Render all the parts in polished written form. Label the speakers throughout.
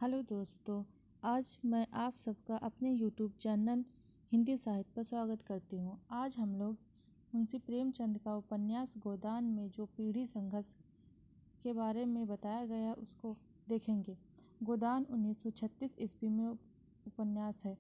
Speaker 1: Hello दोस्तों, आज मैं आप सबका अपने यूट्यूब चैनल हिंदी साहित्य पर स्वागत करती हूँ। आज हम लोग मुंशी प्रेमचंद का उपन्यास गोदान में जो पीढ़ी संघर्ष के बारे में बताया गया है उसको देखेंगे। गोदान 1936 ईस्वी में उपन्यास है।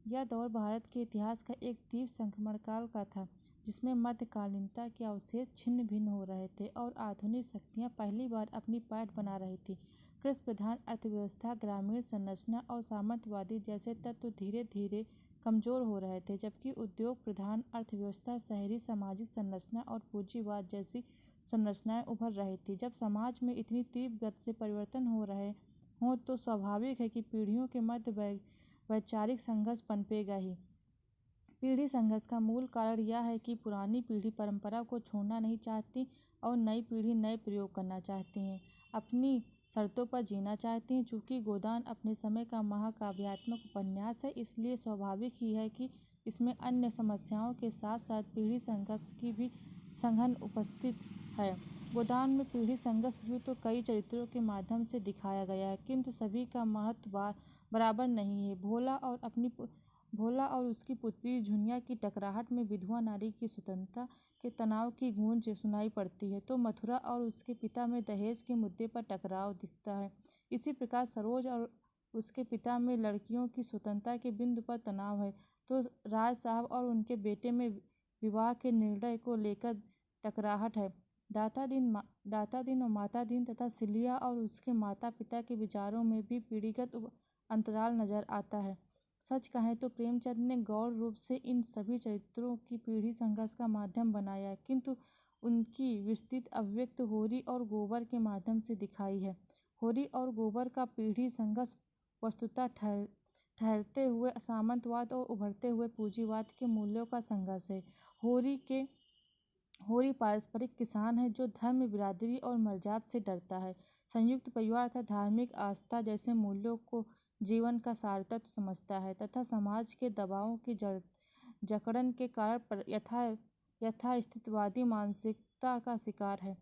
Speaker 1: यह दौर भारत के इतिहास का एक तीव्र संक्रमण काल का था, जिसमें मध्यकालीनता के अवशेष छिन्न भिन्न हो रहे थे और आधुनिक शक्तियाँ पहली बार अपनी पैठ बना रही थी। कृषि प्रधान अर्थव्यवस्था, ग्रामीण संरचना और सामंतवादी जैसे तत्व धीरे धीरे कमजोर हो रहे थे, जबकि उद्योग प्रधान अर्थव्यवस्था, शहरी सामाजिक संरचना और पूंजीवाद जैसी संरचनाएं उभर रही थी। जब समाज में इतनी तीव्र गति से परिवर्तन हो रहे हों तो स्वाभाविक है कि पीढ़ियों के मध्य वैचारिक संघर्ष पनपेगा ही। पीढ़ी संघर्ष का मूल कारण यह है कि पुरानी पीढ़ी परंपरा को छोड़ना नहीं चाहती और नई पीढ़ी नए प्रयोग करना चाहती है, अपनी शर्तों पर जीना चाहती हैं। चूँकि गोदान अपने समय का महाकाव्यात्मक उपन्यास है, इसलिए स्वाभाविक ही है कि इसमें अन्य समस्याओं के साथ साथ पीढ़ी संघर्ष की भी संघन उपस्थित है। गोदान में पीढ़ी संघर्ष यूँ तो कई चरित्रों के माध्यम से दिखाया गया है, किंतु सभी का महत्व बराबर नहीं है। भोला और उसकी पुत्री झुनिया की टकराहट में विधवा नारी की स्वतंत्रता के तनाव की गूंज सुनाई पड़ती है, तो मथुरा और उसके पिता में दहेज के मुद्दे पर टकराव दिखता है। इसी प्रकार सरोज और उसके पिता में लड़कियों की स्वतंत्रता के बिंदु पर तनाव है, तो राज साहब और उनके बेटे में विवाह के निर्णय को लेकर टकराहट है। दाता दीन और माता दीन तथा सिलिया और उसके माता पिता के विचारों में भी पीढ़ीगत अंतराल नजर आता है। सच कहें तो प्रेमचंद ने गौर रूप से इन सभी चरित्रों की पीढ़ी संघर्ष का माध्यम बनाया, किंतु उनकी विस्तृत अभिव्यक्ति होरी और गोबर के माध्यम से दिखाई है। होरी और गोबर का पीढ़ी संघर्ष वस्तुतः ठहरते हुए सामंतवाद और उभरते हुए पूंजीवाद के मूल्यों का संघर्ष है। होरी पारस्परिक किसान है जो धर्म, बिरादरी और मर्जाद से डरता है। संयुक्त परिवार तथा धार्मिक आस्था जैसे मूल्यों को जीवन का सारतत्व समझता है तथा समाज के दबावों की जकड़न के कारण यथास्थितिवादी मानसिकता का शिकार है।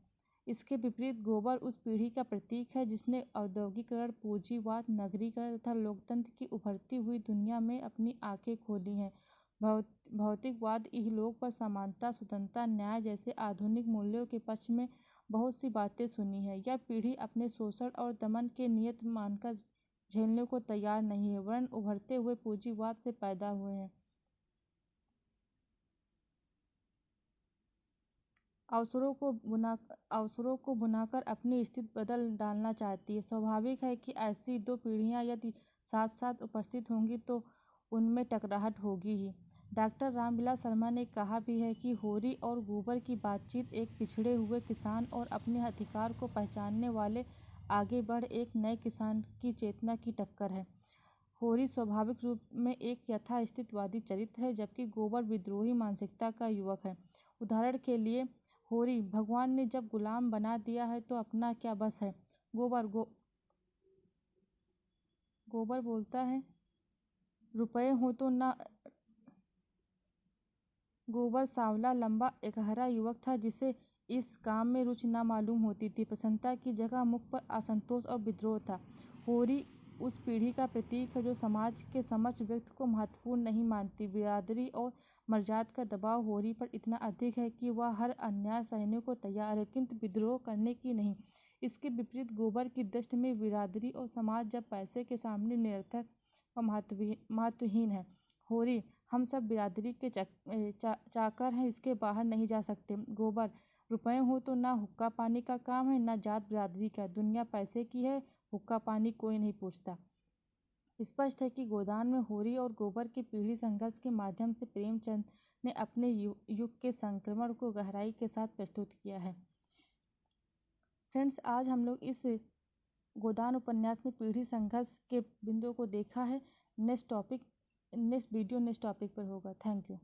Speaker 1: इसके विपरीत गोबर उस पीढ़ी का प्रतीक है जिसने औद्योगिकरण, पूंजीवाद, नगरीकरण तथा लोकतंत्र की उभरती हुई दुनिया में अपनी आंखें खोली हैं। भौतिकवाद, इहलोक पर समानता, स्वतंत्रता, न्याय जैसे आधुनिक मूल्यों के पक्ष में बहुत सी बातें सुनी है। यह पीढ़ी अपने शोषण और दमन के नियत मानकर झेलने को तैयार नहीं है, वरन उभरते हुए पूंजीवाद से पैदा हुए हैं। अवसरों को बुनाकर अपनी स्थिति बदल डालना चाहती है। स्वाभाविक है कि ऐसी दो पीढ़ियां यदि साथ साथ उपस्थित होंगी तो उनमें टकराहट होगी ही। डॉक्टर रामविलास शर्मा ने कहा भी है कि होरी और गोबर की बातचीत एक पिछड़े हुए किसान और अपने अधिकार को पहचानने वाले आगे बढ़ एक नए किसान की चेतना की टक्कर है। होरी स्वाभाविक रूप में एक यथास्थितिवादी चरित्र है, जबकि गोबर विद्रोही मानसिकता का युवक है। उदाहरण के लिए होरी, भगवान ने जब गुलाम बना दिया है तो अपना क्या बस है। गोबर बोलता है, रुपए हो तो ना। गोबर सांवला, लंबा, एकहरा युवक था जिसे इस काम में रुचि न मालूम होती थी। प्रसन्नता की जगह मुख पर असंतोष और विद्रोह था। होरी उस पीढ़ी का प्रतीक है जो समाज के समक्ष व्यक्ति को महत्वपूर्ण नहीं मानती। बिरादरी और मर्यादा का दबाव होरी पर इतना अधिक है कि वह हर अन्याय सहने को तैयार है, किंतु विद्रोह करने की नहीं। इसके विपरीत गोबर की दृष्टि में बिरादरी और समाज जब पैसे के सामने निरर्थक व महत्वहीन है। होरी, हम सब बिरादरी के चाकर हैं, इसके बाहर नहीं जा सकते। गोबर, रुपए हो तो ना हुक्का पानी का काम है, ना जात बिरादरी का, दुनिया पैसे की है, हुक्का पानी कोई नहीं पूछता। स्पष्ट है कि गोदान में होरी और गोबर के पीढ़ी संघर्ष के माध्यम से प्रेमचंद ने अपने युग के संक्रमण को गहराई के साथ प्रस्तुत किया है। फ्रेंड्स, आज हम लोग इस गोदान उपन्यास में पीढ़ी संघर्ष के बिंदुओं को देखा है। नेक्स्ट टॉपिक पर होगा। Thank you.